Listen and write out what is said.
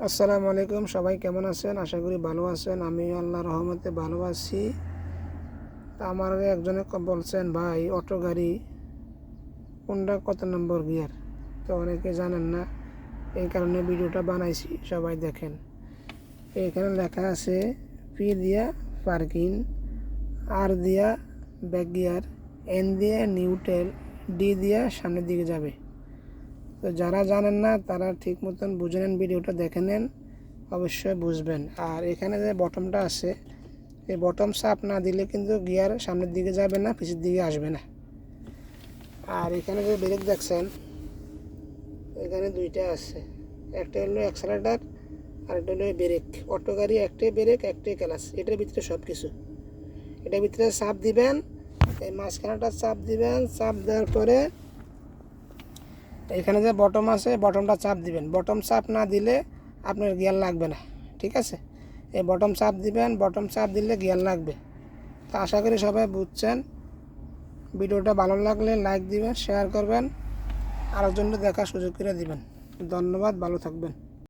আসসালামু আলাইকুম। সবাই কেমন আছেন? আশা করি ভালো আছেন। আমি আল্লাহর রহমতে ভালো আছি। তা আমার একজনে বলছেন, ভাই অটো গাড়ি কোনটা কত নম্বর গিয়ার? তো অনেকে জানেন না, এই কারণে ভিডিওটা বানাইছি, সবাই দেখেন। এখানে লেখা আছে পি দিয়া পার্কিং, আর দিয়া ব্যাক গিয়ার, এন দিয়া নিউট্রাল, ডি দিয়া সামনের দিকে যাবে। তো যারা জানেন না তারা ঠিক মতন বুঝে নেন, ভিডিওটা দেখে নেন, অবশ্যই বুঝবেন। আর এখানে যে বটমটা আছে, এই বটম চাপ না দিলে কিন্তু গিয়ার সামনের দিকে যাবে না, পিছের দিকে আসবে না। আর এখানে যে ব্রেক দেখছেন, এখানে দুইটা আছে, একটা হলো অ্যাক্সেলেরেটর আর একটা হলো ব্রেক। অটো গাড়ি একটাই ব্রেক একটাই ক্লাচ, এটার ভিতরে সব কিছু। এটার ভিতরে চাপ দিবেন, এই মাঝখানেটা চাপ দিবেন, চাপ দেওয়ার পরে এখানে যে বটম আছে বটমটা চাপ দিবেন। বটম চাপ না দিলে আপনার গিয়ার লাগবে না, ঠিক আছে? এই বটম চাপ দিবেন, বটম চাপ দিলে গিয়ার লাগবে। তো আশা করি সবাই বুঝছেন। ভিডিওটা ভালো লাগলে লাইক দিবেন, শেয়ার করবেন, আরেকজনকে দেখার সুযোগ করে দিবেন। ধন্যবাদ, ভালো থাকবেন।